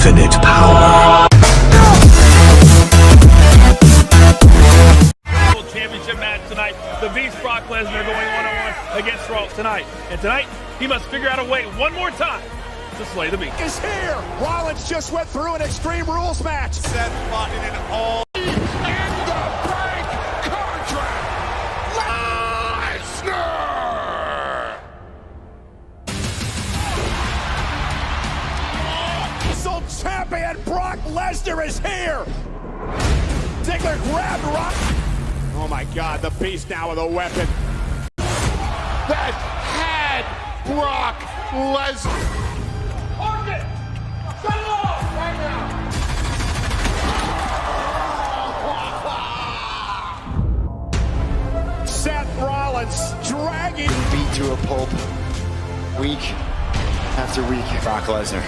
infinite power. Championship match tonight. The Beast Brock Lesnar going one-on-one against Rollins tonight. And tonight, he must figure out a way one more time to slay the Beast. Is here. Rollins just went through an Extreme Rules match. Seth fought in an all in the bank contract. Lesnar. So champion Brock Lesnar is here. Ziggler grabbed Rock. Oh my God, the Beast now with a weapon. That had Brock Lesnar. Park it! Shut it off right now! Seth Rollins dragging. Beat to a pulp week after week. Brock Lesnar.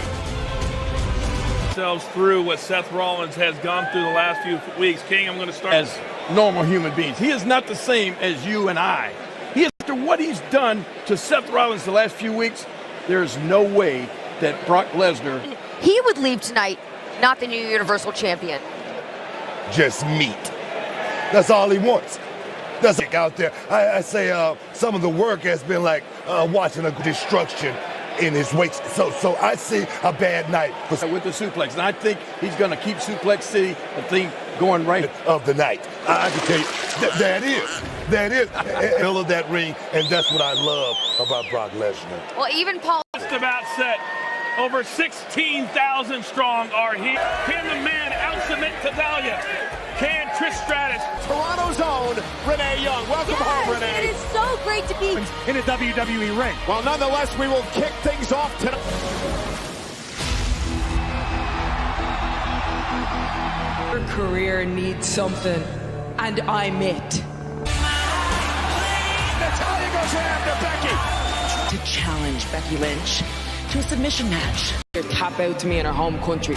Themselves through what Seth Rollins has gone through the last few weeks. King, I'm going to start as normal human beings. He is not the same as you and I. He is, after what he's done to Seth Rollins the last few weeks, there's no way that Brock Lesnar... He would leave tonight, not the new Universal Champion. Just meat. That's all he wants. That's like out there. I say some of the work has been like watching a destruction in his weight. So I see a bad night for with the suplex, and I think he's going to keep Suplex City the thing going right of the night. I can tell you that is middle of that ring, and that's what I love about Brock Lesnar. Well, even Paul just about set. Over 16,000 strong are here. Can the man out-submit Talia? Can Trish Stratus? Toronto's own Renee Young. Welcome home, Renee. It is so great to be in a WWE ring. Well, nonetheless, we will kick things off tonight. Your career needs something, and I'm it. Natalya goes right after Becky. To challenge Becky Lynch to a submission match. Tap out to me in her home country.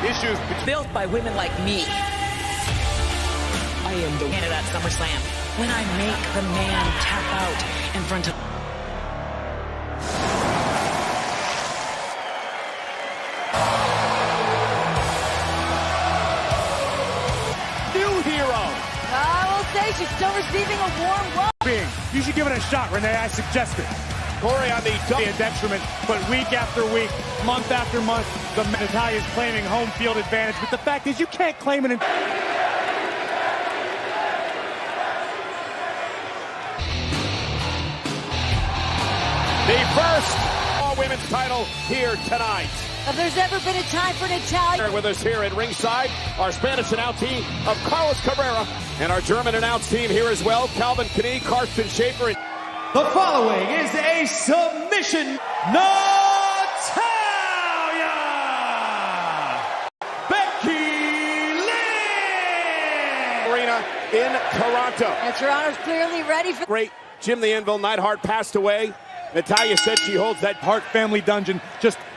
Issues built by women like me. I am the winner at SummerSlam. When I make the man tap out in front of... New hero. I will say she's still receiving a warm welcome. You should give it a shot, Renee. I suggest it. Corey on the detriment, but week after week, month after month, the Natalya's claiming home field advantage. But the fact is, you can't claim it. The first Raw Women's title here tonight. If there's ever been a time for Natalya. With us here at ringside, our Spanish announce team of Carlos Cabrera, and our German announce team here as well, Calvin Knee, Karsten Schaefer. The following is a submission. Natalya! Becky Lynch! Arena in Toronto. And Toronto's clearly ready for... Great Jim the Anvil Neidhart passed away. Natalya said she holds that Hart family dungeon.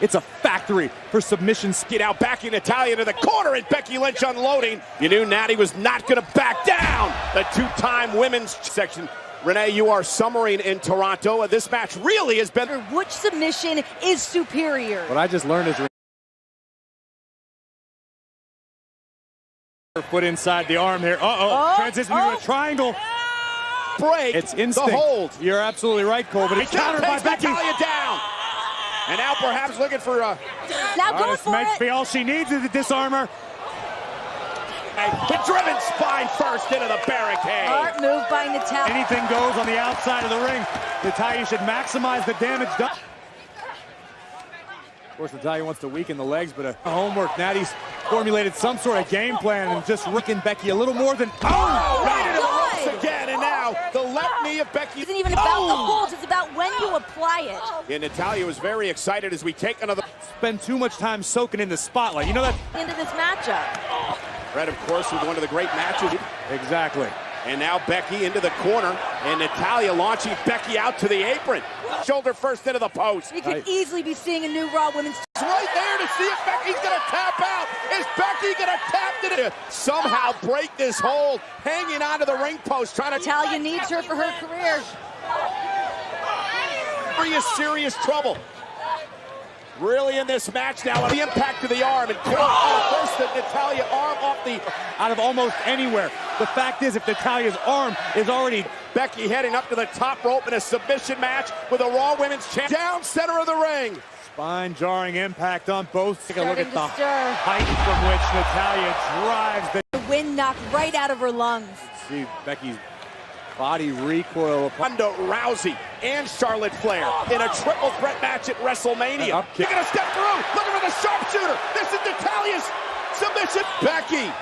It's a factory for submissions. Get out, backing Natalya to the corner, and Becky Lynch unloading. You knew Natty was not going to back down. The two-time women's section. Renee, you are summering in Toronto. This match really has been... Which submission is superior? What I just learned is... Foot inside the arm here. Transition to a triangle. Break. It's instinct. The hold. You're absolutely right, Cole, but it's countered by Becky. Natalya down. And now perhaps looking for a... Now go for it. Be all she needs is a disarmer. The driven spine first into the barricade. Smart move by Natalya. Anything goes on the outside of the ring. Natalya should maximize the damage done. Of course, Natalya wants to weaken the legs, but homework. Natty's formulated some sort of game plan and just ricking Becky a little more than... Right into the ropes again, and now the left knee of Becky. It isn't even about the holds, it's about when you apply it. And Natalya was very excited as we take another... Spend too much time soaking in the spotlight. You know that... Into this matchup. Red, of course, with one of the great matches. Exactly. And now Becky into the corner, and Natalya launching Becky out to the apron. Shoulder first into the post. You could easily be seeing a new Raw Women's... It's right there to see if Becky's going to tap out. Is Becky going to tap to somehow break this hold? Hanging onto the ring post, trying to... Natalya needs her for her career. Serious trouble. really in this match now. The impact to the arm, and first the Natalya arm off the out of almost anywhere. The fact is, if Natalya's arm is already Becky heading up to the top rope in a submission match with a Raw Women's Champ down center of the ring. Spine-jarring impact on both. Take a look at the height from which Natalya drives the wind knocked right out of her lungs. See Becky's body recoil upon Ronda Rousey and Charlotte Flair in a triple threat match at WrestleMania. You're gonna step through, looking for the sharpshooter. This is Natalya's submission. Becky,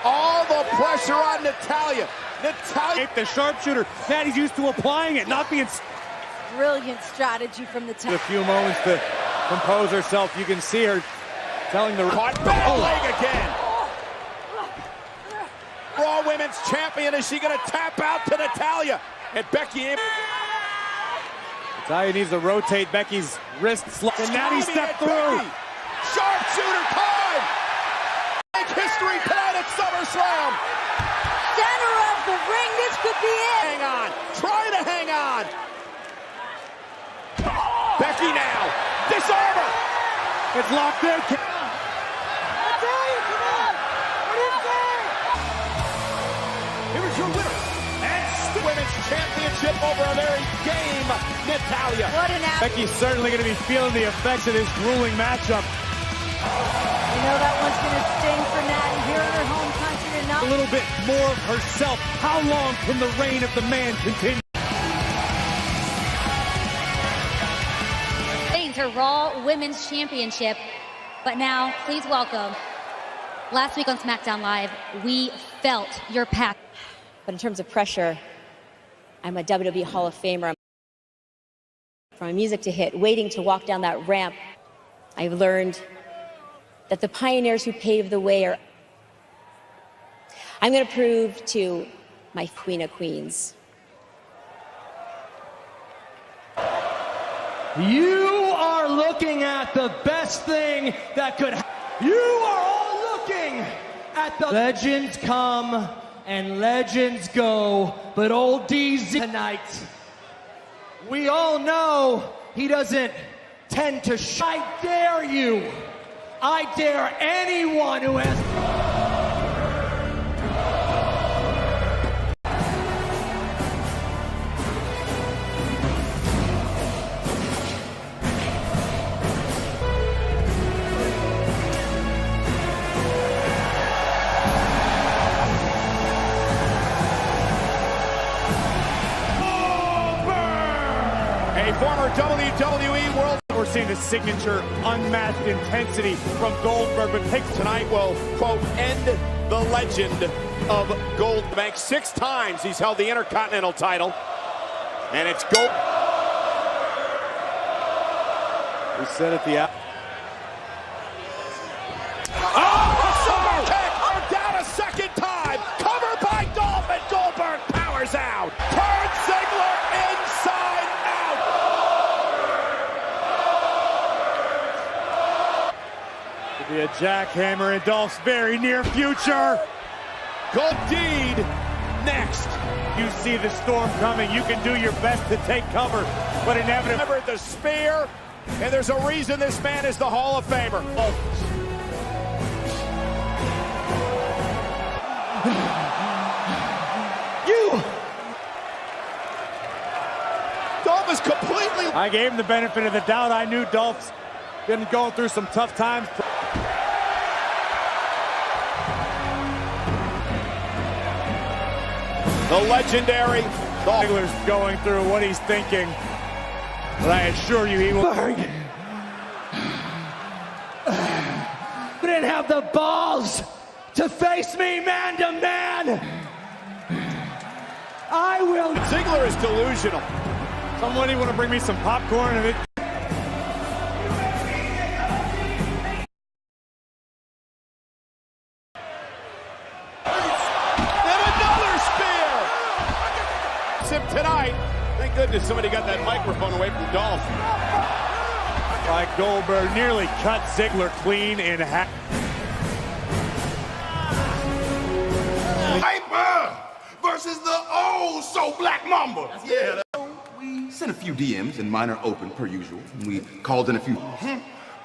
all the pressure on Natalya. Natalya, the sharpshooter. Natty's used to applying it, not being. Brilliant strategy from the top. A few moments to compose herself. You can see her telling the caught back leg again. Raw Women's Champion, is she going to tap out to Natalya? And Becky. Natalya needs to rotate Becky's wrist. And Natty stepped through. Sharpshooter time. Make history tonight at SummerSlam. Center of the ring. This could be it. Hang on. Try to hang on. Becky now. Disarm her. It's locked in. Natalya, come on. What is that? Here is your winner and Women's Championship over a very game Natalya. What an Becky's certainly going to be feeling the effects of this grueling matchup. You know that one's going to sting for Natty here in her home country and not a little bit more of herself. How long can the reign of the man continue? Her Raw Women's Championship. But now, please welcome, last week on SmackDown Live, we felt your pack. But in terms of pressure, I'm a WWE Hall of Famer. From my music to hit, waiting to walk down that ramp, I've learned that the pioneers who paved the way are... I'm going to prove to my Queen of Queens. You are looking at the best thing that could happen. You are all looking at the legends come and legends go, but old DZ tonight, we all know he doesn't tend to I dare you. I dare anyone who has... Former WWE World. We're seeing the signature unmatched intensity from Goldberg, but picks tonight will, quote, end the legend of Goldberg. 6 times he's held the Intercontinental title, and it's Gold. We said at the out. Oh, super kick! Down a second time. Covered by Dolph, and Goldberg powers out. Turn Ziggler inside out. Could be a jackhammer in Dolph's very near future. Deed next. You see the storm coming. You can do your best to take cover, but inevitably. Remember the spear, and there's a reason this man is the Hall of Famer. Dolph is completely... I gave him the benefit of the doubt. I knew Dolph's been going through some tough times. The legendary Dolph Ziggler's going through what he's thinking, but I assure you he will... You didn't have the balls to face me man to man. I will... Ziggler is delusional. Somebody want to bring me some popcorn and it... him tonight. Thank goodness somebody got that microphone away from Dolph. By Goldberg, nearly cut Ziggler clean in half. Hyper versus the old so black mamba. Yeah. We sent a few DMs and mine are open per usual. We called in a few.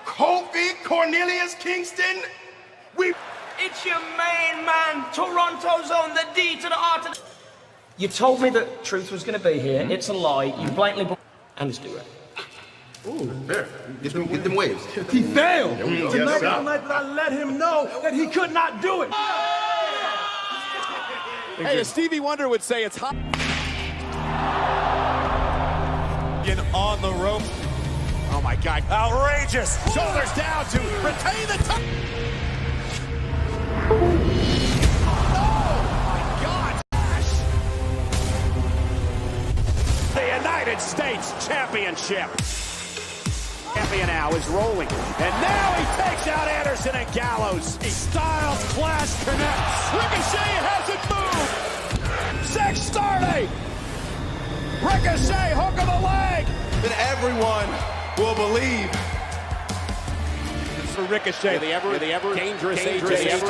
Kofi Cornelius Kingston. It's your main man, Toronto's on the D to the R to the... You told me that Truth was going to be here. It's a lie. You blatantly... And let's do it. Ooh, fair. Get them waves. He failed. Tonight, the night that I let him know that he could not do it. Hey, as Stevie Wonder would say, it's hot. On the rope. Oh my God. Outrageous. Shoulders down to retain the top. Oh my God. The United States Championship. Champion now is rolling. And now he takes out Anderson and Gallows. Styles Clash connects. Ricochet hasn't moved. Sex starting. Ricochet, hook of the leg. Then everyone will believe. For Ricochet, the ever dangerous AJ.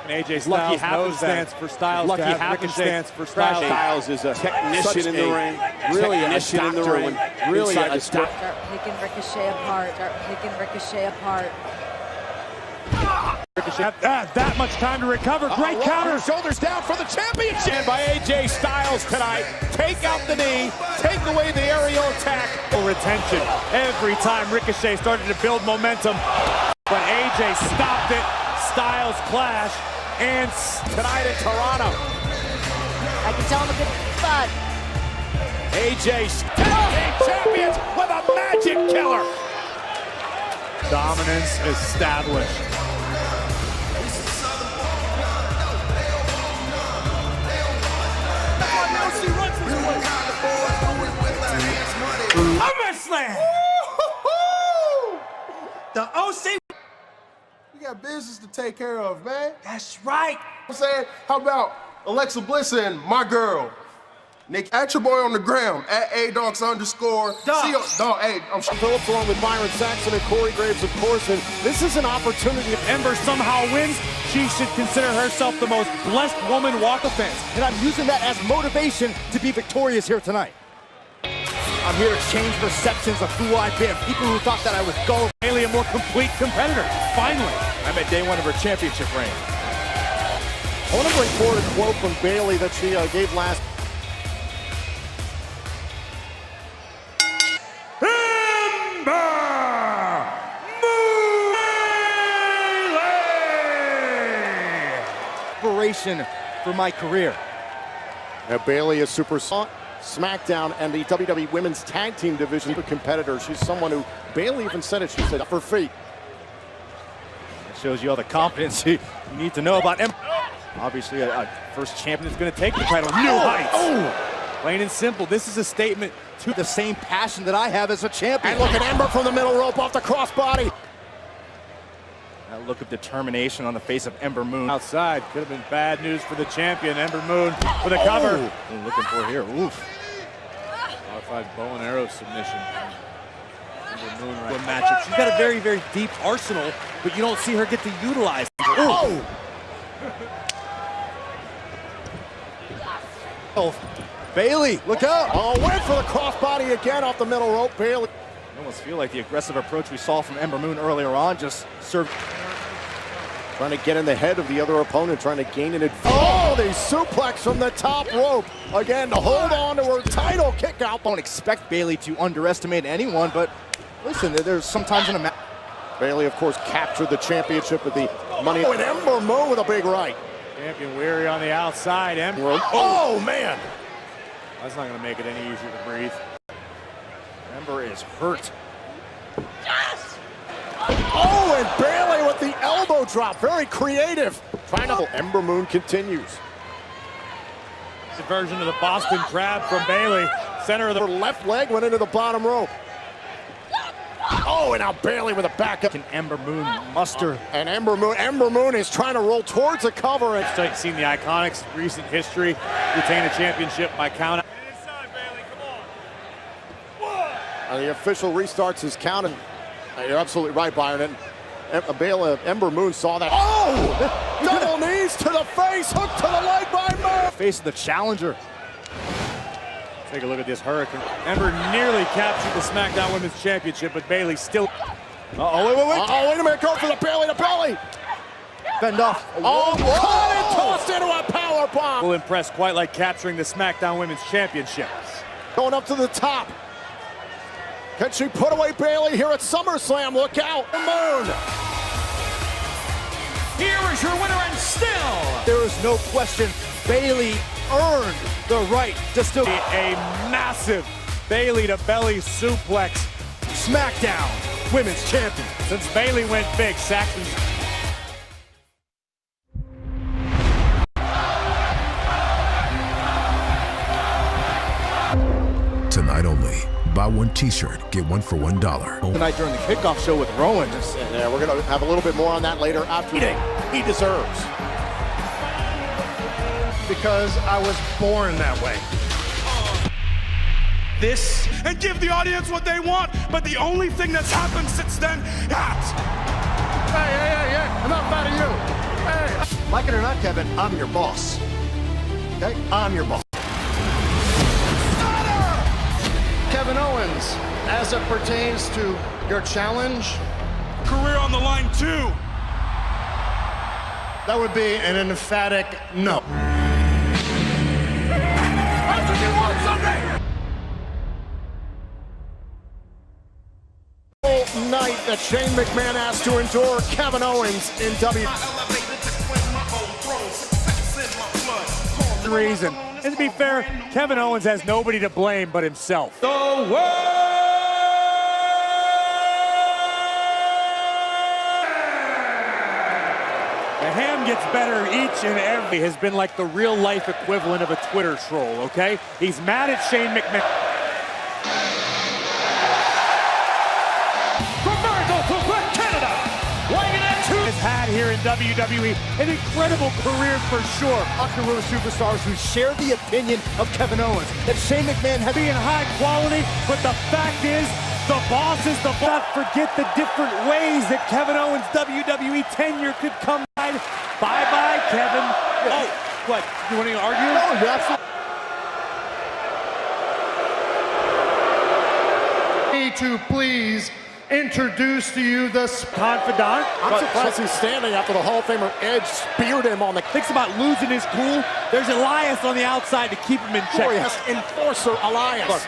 AJ Styles knows that. For Styles Lucky happenstance for Styles. Styles is a technician in the ring. Really a technician in the ring. Really a Start picking Ricochet apart. Start picking Ricochet apart. Ricochet that much time to recover. Great counter. Shoulders down for the championship by AJ Styles tonight. Take out the knee. Take away the aerial attack. Retention. Every time Ricochet started to build momentum, but AJ stopped it. Styles Clash and tonight in Toronto. I can tell him a good spot. AJ champions with a magic killer. Dominance established. SummerSlam! The OC. We got business to take care of, man. That's right. I'm saying, how about Alexa Bliss and my girl? Nick, at your boy on the ground, at @adocs_. Dog, hey, I'm Phillips along with Byron Saxton and Corey Graves, of course, and this is an opportunity. If Ember somehow wins, she should consider herself the most blessed woman walk of fence. And I'm using that as motivation to be victorious here tonight. I'm here to change perceptions of who I've been. People who thought that I was gullible. Bayley, a more complete competitor. Finally. I'm at day one of her championship reign. I want to bring forward a quote from Bayley that she gave last. Inspiration for my career. Now Bayley is super SmackDown and the WWE Women's Tag Team Division competitor. She's someone who Bayley even said it. She said up her feet. That shows you all the confidence you need to know about Ember. Obviously, a first champion is going to take the title. New heights. Oh. Plain and simple. This is a statement to the same passion that I have as a champion. And look at Ember from the middle rope off the crossbody. That look of determination on the face of Ember Moon. Outside, could have been bad news for the champion. Ember Moon with a cover. What I'm looking for here. Oof. Modified bow and arrow submission. Ember Moon right matchup. She's got a very, very deep arsenal, but you don't see her get to utilize. Oh! Oh, Bayley, look out! Oh, went for the crossbody again off the middle rope. Bayley. I almost feel like the aggressive approach we saw from Ember Moon earlier on just served. Trying to get in the head of the other opponent, trying to gain an advantage. Oh, the suplex from the top rope. Again, to hold on to her title kick out. Don't expect Bayley to underestimate anyone, but listen, there's sometimes in a match. Bayley, of course, captured the championship with the money. And Ember Moon with a big right. Champion weary on the outside. Ember. Oh, man. That's not going to make it any easier to breathe. Ember is hurt. Yes! Oh, and Bayley with the elbow drop. Very creative. Trying to. Ember Moon continues. The version of the Boston Crab from Bayley. Center of the. Her left leg went into the bottom rope. Oh, and now Bayley with a backup. Can Ember Moon muster? And Ember Moon is trying to roll towards the cover. Just like seen the Iconics' recent history, retain a championship by count. The official restarts his count, and you're absolutely right, Byron. And Ember Moon saw that. Oh! Double knees to the face, hook to the leg by Moon. Face of the challenger. Take a look at this hurricane. Ember nearly captured the SmackDown Women's Championship, but Bayley still... wait a minute, go for the belly to belly. Fend off. Oh, caught and tossed into a power bomb. Will impress quite like capturing the SmackDown Women's Championship. Going up to the top. Can she put away Bayley here at SummerSlam? Look out, the moon. Here is your winner, and still there is no question Bayley earned the right to still be a massive Bayley to belly suplex. SmackDown Women's Champion. Since Bayley went big, Saxon's... Tonight only. Buy one t-shirt, get one for $1. Tonight during the kickoff show with Rowan. Yeah, we're going to have a little bit more on that later after he deserves. Because I was born that way. This and give the audience what they want, but the only thing that's happened since then, Hey, enough out of you. Hey. Like it or not, Kevin, I'm your boss. Okay? I'm your boss. Kevin Owens, as it pertains to your challenge, career on the line too. That would be an emphatic no. That's what you want Sunday. Night that Shane McMahon has to endure Kevin Owens in WWE. Reason. And to be fair, Kevin Owens has nobody to blame but himself. the world. The ham gets better each and every. Has been like the real life equivalent of a Twitter troll, okay? He's mad at Shane McMahon. Has had here in WWE an incredible career for sure. Rocker superstars who share the opinion of Kevin Owens that Shane McMahon has been high quality, but the fact is the boss is the boss. Forget the different ways that Kevin Owens' WWE tenure could come by. Bye-bye, Kevin. Oh, what? You want to argue? No, you absolutely. To please introduce to you the confidant. I'm surprised he's standing after the Hall of Famer Edge speared him on the... Thinks about losing his cool. There's Elias on the outside to keep him in check. Yes, Enforcer Elias. Look.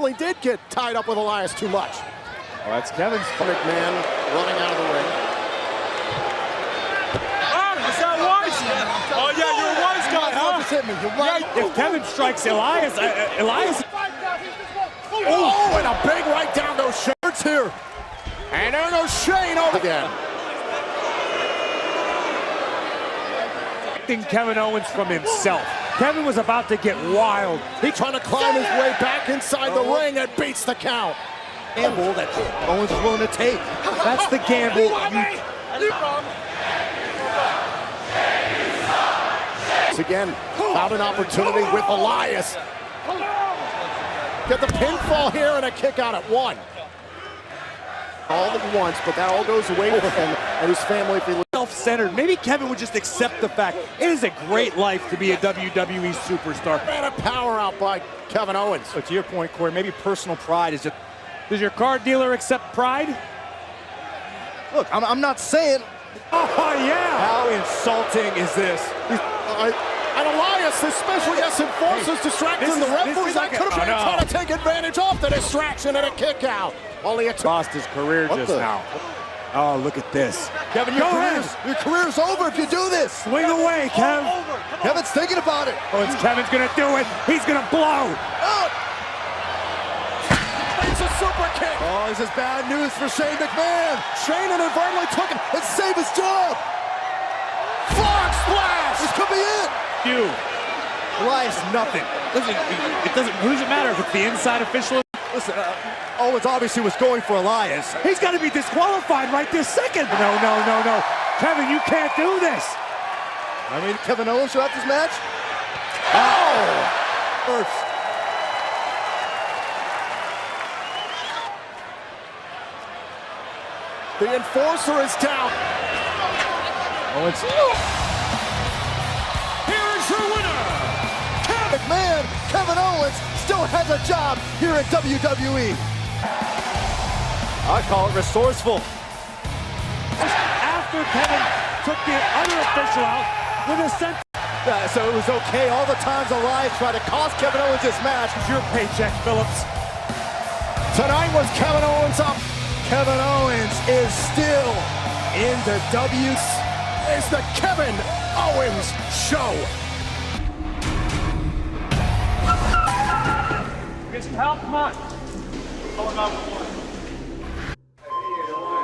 Well, he did get tied up with Elias too much. Oh, that's Kevin's McMahon running out of the ring. Is that wise? Oh yeah, you're a wise guy, huh? Hit me. You're right. If Kevin strikes Elias, Elias... Oh, and a big right down those shirts here. And there goes Shane over again. Kevin Owens from himself. Kevin was about to get wild. He's trying to climb his way back inside the ring and beats the count. Gamble that Owens is willing to take. That's the gamble. Again, found an opportunity with Elias. Get the pinfall here and a kick out at one. All at once, but that all goes away with him and his family. Self-centered. Maybe Kevin would just accept the fact it is a great life to be a WWE superstar. And a power out by Kevin Owens. So to your point, Corey, maybe personal pride is just... Does your car dealer accept pride? Look, I'm not saying... Oh, yeah! How insulting is this? And Elias, especially as Enforcer's distracting the referee, that could have been trying to take advantage of the distraction and a kick out. Only lost his career just now. Oh, look at this. Kevin, your career's over if you do this. Swing away, Kev. Kevin's thinking about it. Oh, it's Kevin's gonna do it. He's gonna blow. Oh. It's a super kick. Oh, this is bad news for Shane McMahon. Shane inadvertently took it and saved his job. Frog splash. This could be it. You. Elias, nothing. Listen, it doesn't. Who does it matter if it's the inside official? Listen, Owens obviously was going for Elias. He's got to be disqualified right this second. No. Kevin, you can't do this. I mean, Kevin Owens throughout this match? Oh! First. The Enforcer is down. Owens. Here is your winner, McMahon Kevin Owens still has a job here at WWE. I call it resourceful. After Kevin took the other official out with a sentence. So it was okay all the times Elias tried to cost Kevin Owens this match. It's your paycheck, Phillips. Tonight was Kevin Owens up. Kevin Owens is still in the W's. It's the Kevin Owens Show. Get some help, come on.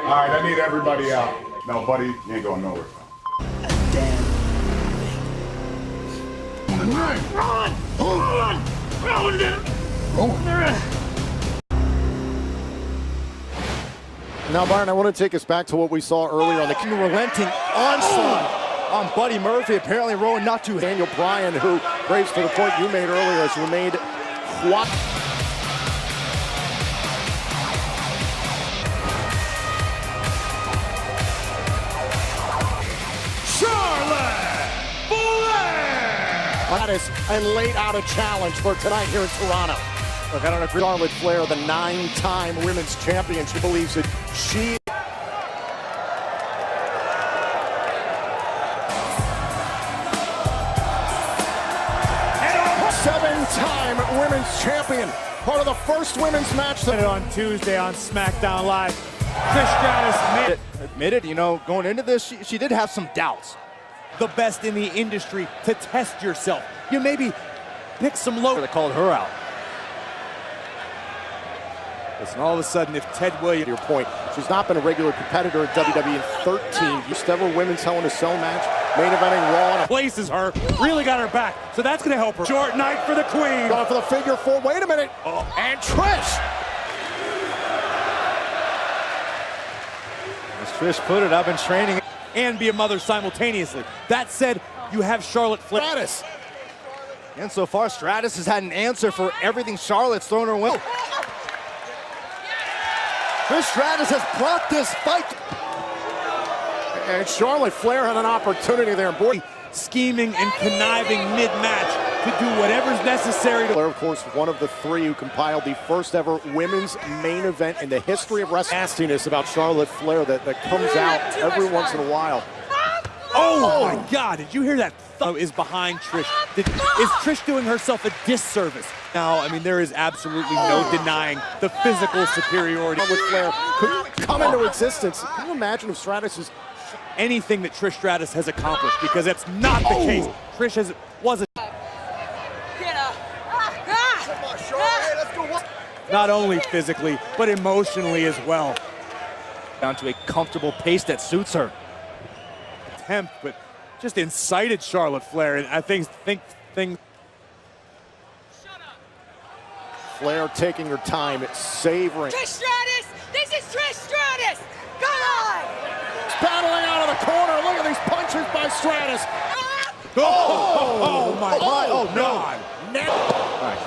All right, I need everybody out. No, buddy, you ain't going nowhere. Now, Byron, I want to take us back to what we saw earlier on the relenting onslaught on Buddy Murphy. Apparently, Rowan not to Daniel Bryan, who, Graves, to the point you made earlier, has remained quiet. And laid out a challenge for tonight here in Toronto. Look, I don't know if Charlotte Flair, the 9-time women's champion, she believes that she... Seven-time women's champion, part of the first women's match. On Tuesday on SmackDown Live, Trish Stratus admitted, you know, going into this, she did have some doubts. The best in the industry to test yourself. You maybe pick some low. They called her out. Listen, all of a sudden, if Ted Williams... To your point, she's not been a regular competitor at WWE in 13. Used ever women's Hell in a Cell match, main eventing Raw. Places her, really got her back, so that's going to help her. Short night for the Queen. Going for the figure four. Wait a minute. Oh. And Trish. As Trish put it, I've been training and be a mother simultaneously. That said, you have Charlotte Flair. Stratus. And so far, Stratus has had an answer for everything Charlotte's thrown her way. Trish Stratus has brought this fight. And Charlotte Flair had an opportunity there. Boy, scheming and conniving mid-match to do whatever's necessary. Flair, of course, one of the three who compiled the first ever women's main event in the history of wrestling. Nastiness about Charlotte Flair that comes out every once in a while. Oh my God, did you hear that? Is behind Trish. Is Trish doing herself a disservice? Now, I mean, there is absolutely no denying the physical superiority. With Flair could come into existence. Can you imagine if Stratus is anything that Trish Stratus has accomplished? Because that's not the case. Trish wasn't. Not only physically, but emotionally as well. Down to a comfortable pace that suits her. Attempt, but just incited Charlotte Flair, and I think Flair taking her time, savoring. Trish Stratus! This is Trish Stratus! Come on! Battling out of the corner. Look at these punches by Stratus. Oh my God! Oh no! Right.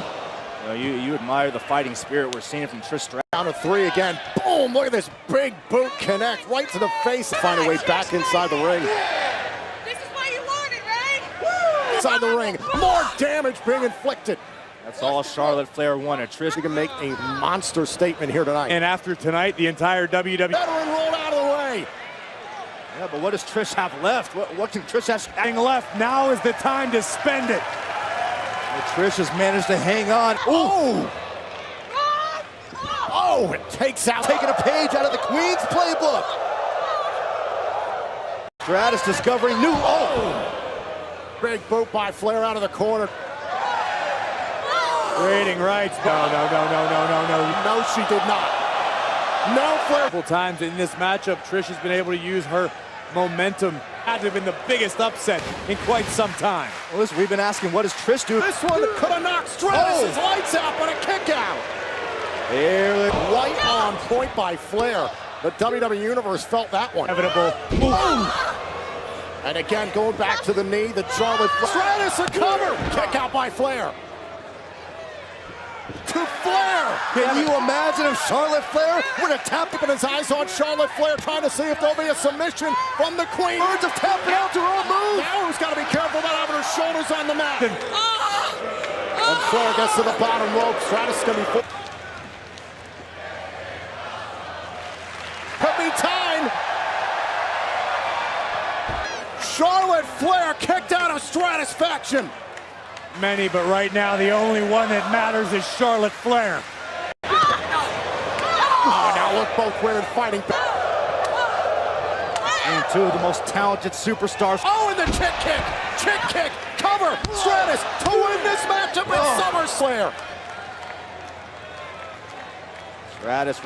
Well, you admire the fighting spirit we're seeing from Trish Stratus. Down to three again. Boom! Look at this big boot connect right to the face. Find a way back inside the ring. This is what you wanted, right? Inside the ring. More damage being inflicted. That's all Charlotte Flair wanted. Trish can make a monster statement here tonight. And after tonight, the entire WWE veteran rolled out of the way. Yeah, but what does Trish have left? What can Trish have left? Now is the time to spend it. Well, Trish has managed to hang on. Ooh! Oh, it takes out, taking a page out of the Queen's playbook. Stratus discovering new. Oh! Big boot by Flair out of the corner. Creating rights. No. No, she did not. No, Flair. Multiple times in this matchup, Trish has been able to use her momentum. Had to have been the biggest upset in quite some time. Well, listen, we've been asking, what does Trish do? This one could have knocked Stratus' lights out, but a kick out. Here, right on point by Flair. The WWE Universe felt that one. Inevitable. And again, going back to the knee, the Charlotte Stratus a cover. Kick out by Flair. To Flair. Can you imagine if Charlotte Flair would have tapped up in his eyes on Charlotte Flair, trying to see if there'll be a submission from the Queen. Birds of tapping out to her move. Now who's got to be careful about having her shoulders on the mat. And Flair gets to the bottom rope. Stratus is going to be full. Could be time. Charlotte Flair kicked out of Stratusfaction. Many, but right now the only one that matters is Charlotte Flair. Oh, now look both wearing fighting. And two of the most talented superstars. Oh, and the kick, cover, Stratus to win this matchup at SummerSlam. Stratus.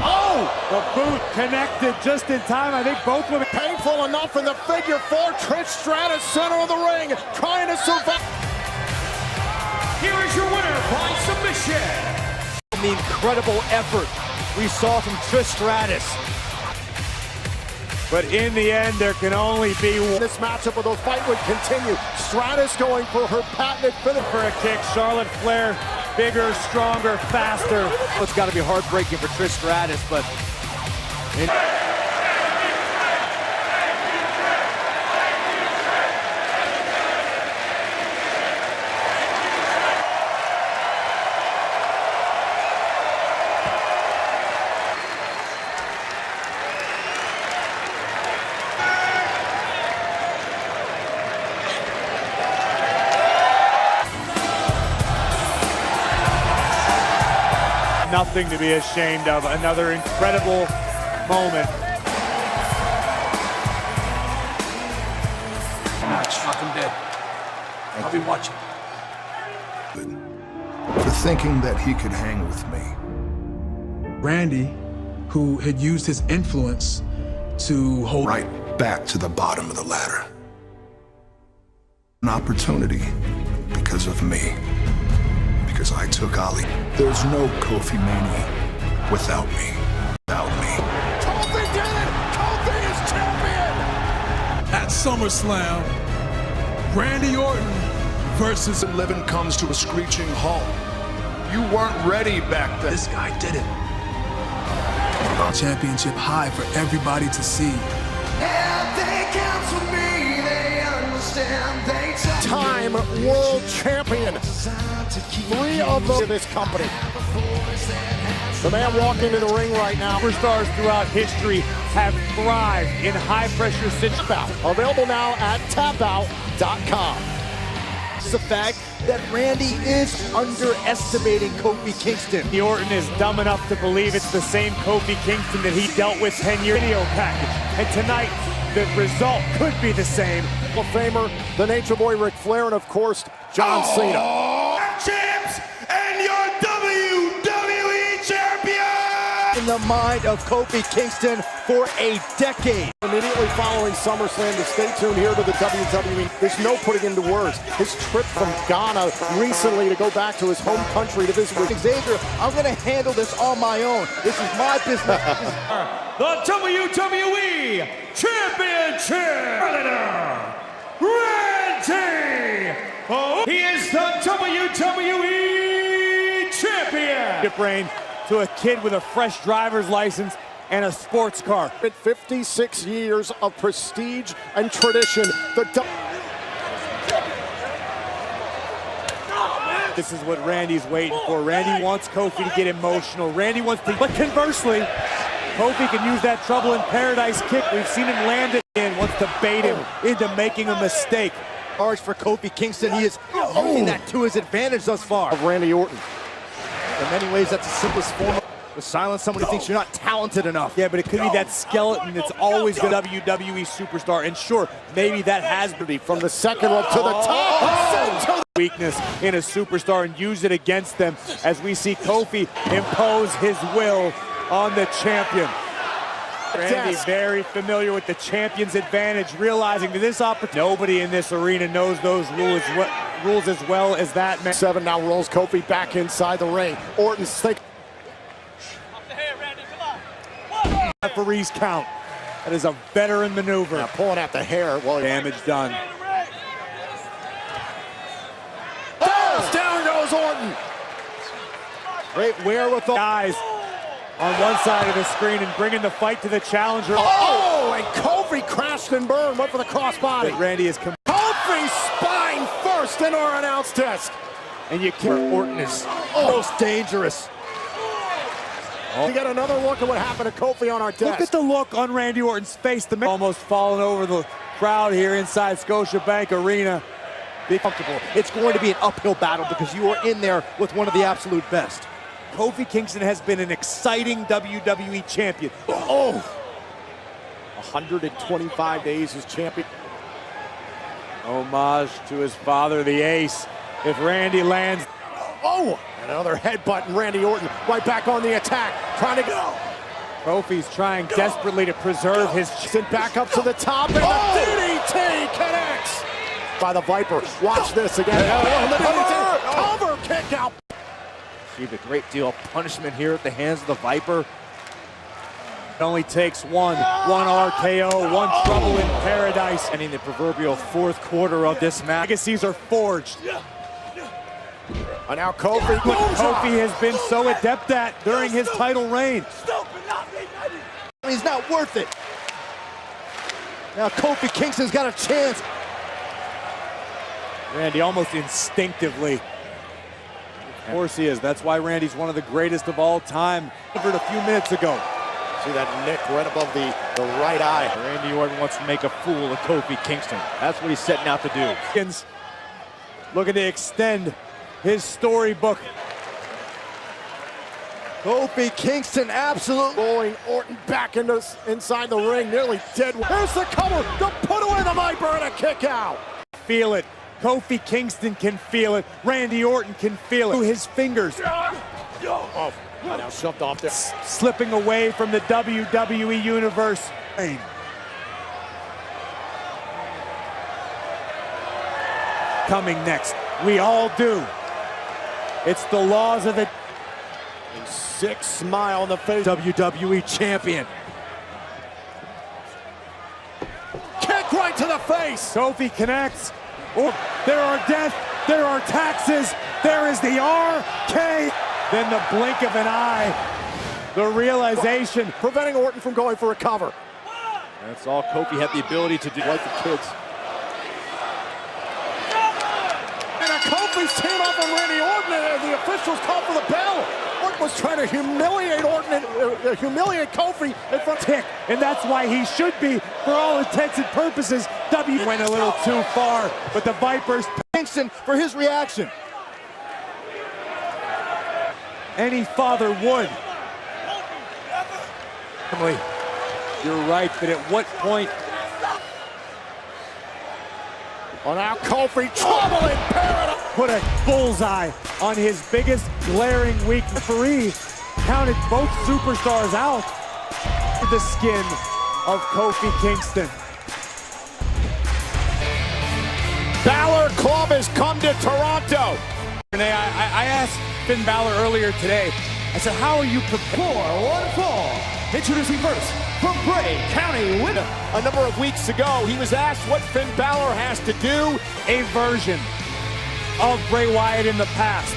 Oh, the boot connected just in time. I think both women. Painful enough in the figure four. Trish Stratus, center of the ring, trying to survive. Here is your winner by submission. The incredible effort we saw from Trish Stratus. But in the end, there can only be one. This matchup of those fight would continue. Stratus going for her patented finish. For a kick, Charlotte Flair, bigger, stronger, faster. It's got to be heartbreaking for Trish Stratus, but... Nothing to be ashamed of. Another incredible moment. Watch, fucking dead. I'll be watching. For thinking that he could hang with me. Randy, who had used his influence to hold right back to the bottom of the ladder. An opportunity because of me. Because I took Ali. There's no Kofi Mania without me. Kofi did it! Kofi is champion! at SummerSlam, Randy Orton versus living comes to a screeching halt. You weren't ready back then. This guy did it. Championship high for everybody to see. Time world champion. 3 of them in this company. The man walking into the ring right now. Superstars throughout history have thrived in high-pressure situations. Available now at tapout.com. It's the fact that Randy is underestimating Kofi Kingston. Orton is dumb enough to believe it's the same Kofi Kingston that he dealt with 10 years video package. And tonight, the result could be the same. Hall of Famer, the Nature Boy Ric Flair, and of course, John Cena. Champs and your WWE champion! In the mind of Kofi Kingston for a decade. Immediately following SummerSlam, to stay tuned here to the WWE. There's no putting into words. His trip from Ghana recently to go back to his home country to visit with Xavier. I'm going to handle this on my own. This is my business. The WWE Championship Randy! He is the WWE Champion! Brain to a kid with a fresh driver's license and a sports car. 56 years of prestige and tradition. This is what Randy's waiting for. Randy wants Kofi to get emotional. Randy wants to, but conversely, Kofi can use that trouble in paradise kick. We've seen him land it and wants to bait him into making a mistake. Large for Kofi Kingston. He is using that to his advantage thus far. Of Randy Orton. In many ways, that's the simplest form to silence someone who thinks you're not talented enough. Yeah, but it could be that skeleton that's always the WWE superstar. And sure, maybe that has to be from the second rope to the top. Weakness in a superstar and use it against them as we see Kofi impose his will on the champion. Randy very familiar with the champion's advantage, realizing that this opportunity, nobody in this arena knows those rules as well as that man. 7 now rolls Kofi back inside the ring. Orton's thinking. Referee's count. That is a veteran maneuver. Now pulling out the hair. Well, damage done. Down goes Orton. Great wherewithal. Guys on one side of the screen and bringing the fight to the challenger. Oh, and Kofi crashed and burned. Went for the crossbody. But Randy is Kofi spine first in our announce desk. And you can't. Orton is most dangerous. We got another look at what happened to Kofi on our desk. Look at the look on Randy Orton's face. The man almost falling over the crowd here inside Scotiabank Arena. Be comfortable. It's going to be an uphill battle because you are in there with one of the absolute best. Kofi Kingston has been an exciting WWE champion. Oh! 125 days as champion. Homage to his father, the Ace. If Randy lands. Oh! Another headbutt and Randy Orton right back on the attack. Trying to go. Kofi's trying desperately to preserve his chin. Back up to the top, and the DDT connects by the Viper. Watch this again. Cover kick out. Received a great deal of punishment here at the hands of the Viper. It only takes one RKO, one trouble in paradise. And in the proverbial fourth quarter of this match, legacies are forged. And now Kofi. What Kofi has been so adept at during his title reign. He's not worth it. Now Kofi Kingston's got a chance. Randy almost instinctively. Of course he is. That's why Randy's one of the greatest of all time. Delivered a few minutes ago. See that nick right above the right eye. Randy Orton wants to make a fool of Kofi Kingston. That's what he's setting out to do. Looking to extend his storybook. Kofi Kingston absolutely rolling Orton back inside the ring, nearly dead. Here's the cover to put away the Viper and a kick out. Feel it. Kofi Kingston can feel it. Randy Orton can feel it through his fingers. Oh, now shoved off there. Slipping away from the WWE Universe. Coming next, we all do. It's the laws of the 6 smile on the face. WWE champion. Kick right to the face. Kofi connects. Oh, there are death, there are taxes, there is the RK. Then the blink of an eye, the realization. Preventing Orton from going for a cover. That's all Kofi had the ability to do. Like the kids. And a Kofi's team up on Randy Orton, and the officials call for the bell. Orton was trying to humiliate Orton and humiliate Kofi in front. Tick, and that's why he should be, for all intents and purposes. W went a little too far, but the Vipers. Kingston for his reaction. Any father would. You're right, but at what point? Oh, now Kofi, trouble in paradise. Put a bullseye on his biggest glaring weakness. Referee counted both superstars out. The skin of Kofi Kingston. Balor Club has come to Toronto. Renee, I asked Finn Balor earlier today. I said, how are you prepared? For one fall, introducing first from Bray County with a number of weeks ago, he was asked what Finn Balor has to do. A version of Bray Wyatt in the past.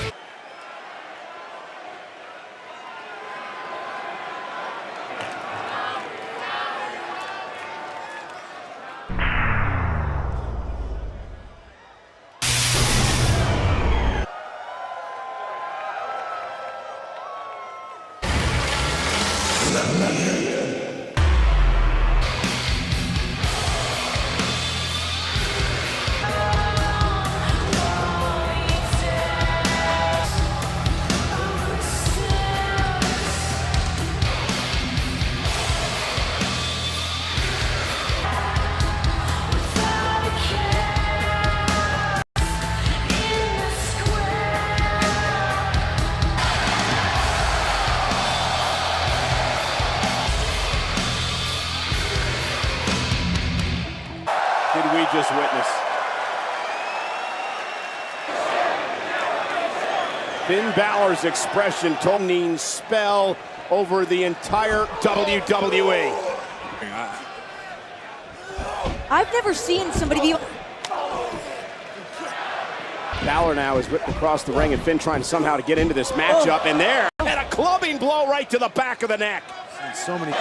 Did we just witness? Finn Balor's expression toning spell over the entire WWE. I've never seen somebody be... Balor now is ripped across the ring, and Finn trying somehow to get into this matchup, and there, and a clubbing blow right to the back of the neck. So many.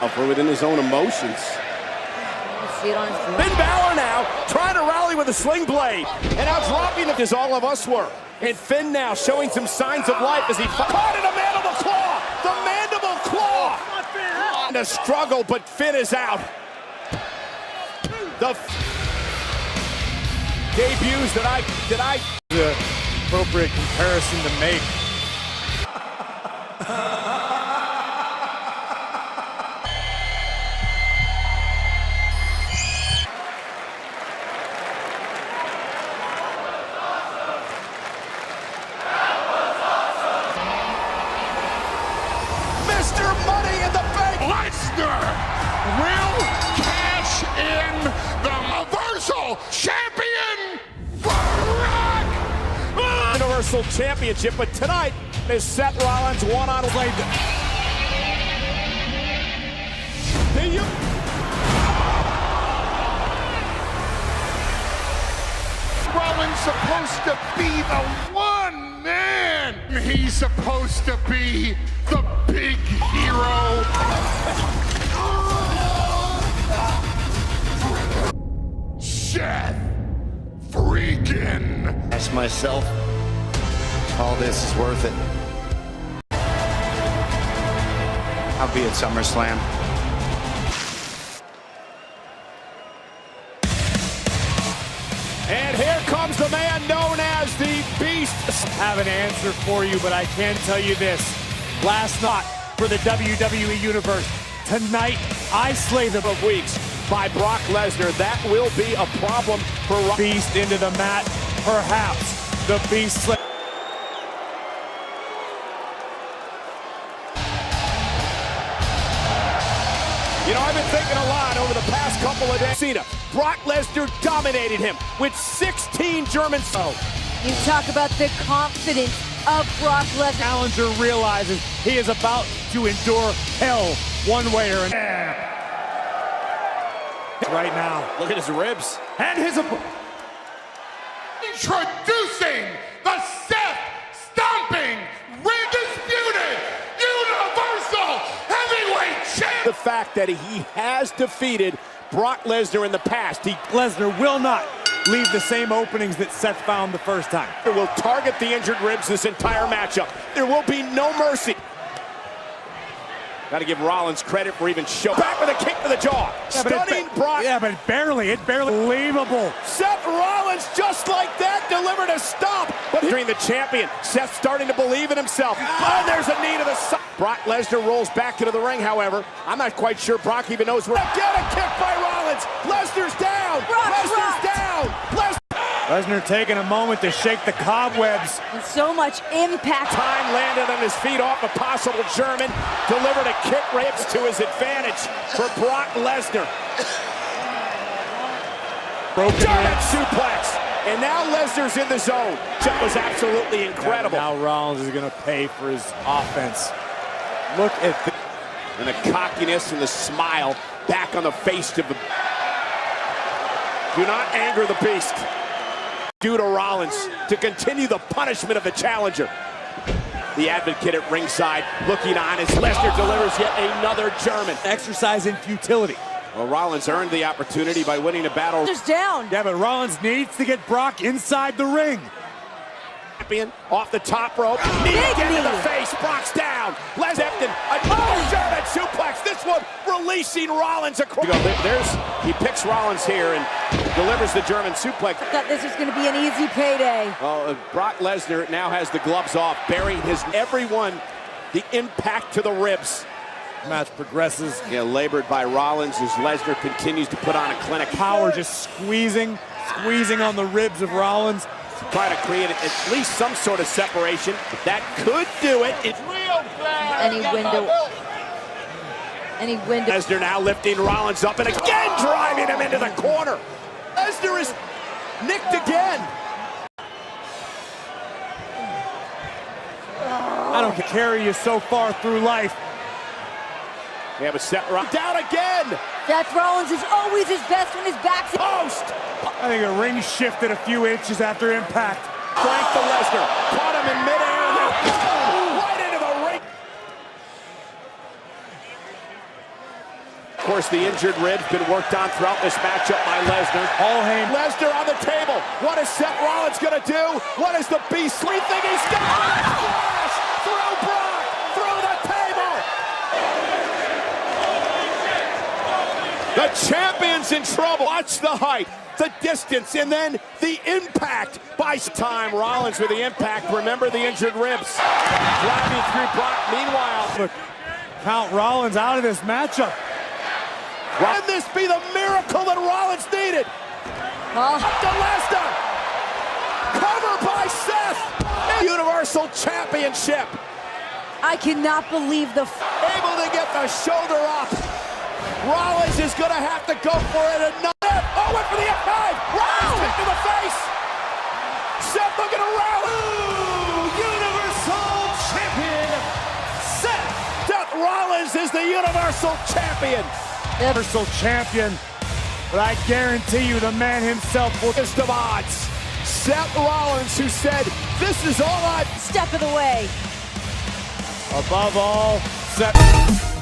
Within his own emotions. See it on his Finn Balor now trying to rally with a sling blade. And now dropping it as all of us were. And Finn now showing some signs of life as he caught in a mandible claw. The mandible claw. And a struggle, but Finn is out. The debuts that I the appropriate comparison to make. Mr. Money in the Bank. Lesnar will cash in the Universal Champion Brock Universal Championship, but tonight is Seth Rollins one-on-one. Rollins supposed to be the one man. He's supposed to be the big hero. Seth freaking. Ask myself, all this is worth it. I'll be at SummerSlam. And here comes the man known as the Beast. I have an answer for you, but I can tell you this. Last night for the WWE Universe. Tonight, I slay them of weeks By Brock Lesnar, that will be a problem for Beast into the mat. Perhaps the Beast slay. You know, I've been thinking a lot over the past couple of days. Cena, Brock Lesnar dominated him with 16 German. You talk about the confidence of Brock Lesnar. Challenger realizes he is about to endure hell one way or another. Right now, look at his ribs. And his Introducing the Seth Stomping Undisputed Universal Heavyweight Champion. The fact that he has defeated Brock Lesnar in the past. Lesnar will not leave the same openings that Seth found the first time. He will target the injured ribs this entire matchup. There will be no mercy. Got to give Rollins credit for even showing. Back with a kick to the jaw. Stunning Brock. Yeah, but barely. It barely believable. Seth Rollins, just like that, delivered a stomp. But during the champion, Seth starting to believe in himself. And there's a knee to the side. Brock Lesnar rolls back into the ring, however. I'm not quite sure Brock even knows where. Again, a kick by Rollins. Lesnar's down. Lesnar's down. Lesnar taking a moment to shake the cobwebs. And so much impact. Time landed on his feet off a possible German. Delivered a kick ribs to his advantage for Brock Lesnar. Broken German suplex. And now Lesnar's in the zone. That was absolutely incredible. And now Rollins is going to pay for his offense. Look at the... And the cockiness and the smile back on the face of the... Do not anger the Beast. Due to Rollins to continue the punishment of the challenger. The advocate at ringside looking on as Lesnar delivers yet another German. Exercise in futility. Well, Rollins earned the opportunity by winning a battle. Just down. Yeah, but Rollins needs to get Brock inside the ring. Champion off the top rope. Knee again to the face. Brock's down. Lesnar, a German suplex. This one releasing Rollins across. He picks Rollins here and delivers the German suplex. I thought this was going to be an easy payday. Brock Lesnar now has the gloves off, burying everyone, the impact to the ribs. Match progresses. Yeah, labored by Rollins as Lesnar continues to put on a clinic. Power just squeezing on the ribs of Rollins. Try to create at least some sort of separation. That could do it. It's real bad. Any window. Lesnar now lifting Rollins up and again driving him into the corner. Lesnar is nicked again. I don't carry you so far through life. We have a Seth Rollins down again. Seth Rollins is always his best when his back's post. I think the ring shifted a few inches after impact. Frank to Lesnar. Caught him in midair. Right into the ring. course, the injured ribs been worked on throughout this matchup by Lesnar. Lesnar on the table. What is Seth Rollins going to do? What is the Beast? We think he's got a splash through Brock, through the table. The champion's in trouble. Watch the height, the distance, and then the impact by time. Rollins with the impact. Remember the injured ribs. Driving through Brock. Meanwhile, look, count Rollins out of this matchup. Can this be the miracle that Rollins needed? Up to Lesnar. Cover by Seth. Universal Championship. I cannot believe able to get the shoulder up. Rollins is going to have to go for it. Oh, went for the F5. Rollins kick to the face. Seth looking around. Universal Champion Seth. Seth Rollins is the Universal Champion. Universal Champion. But I guarantee you the man himself will just of odds. Seth Rollins, who said, this is all I... Step of the way. Above all, Seth...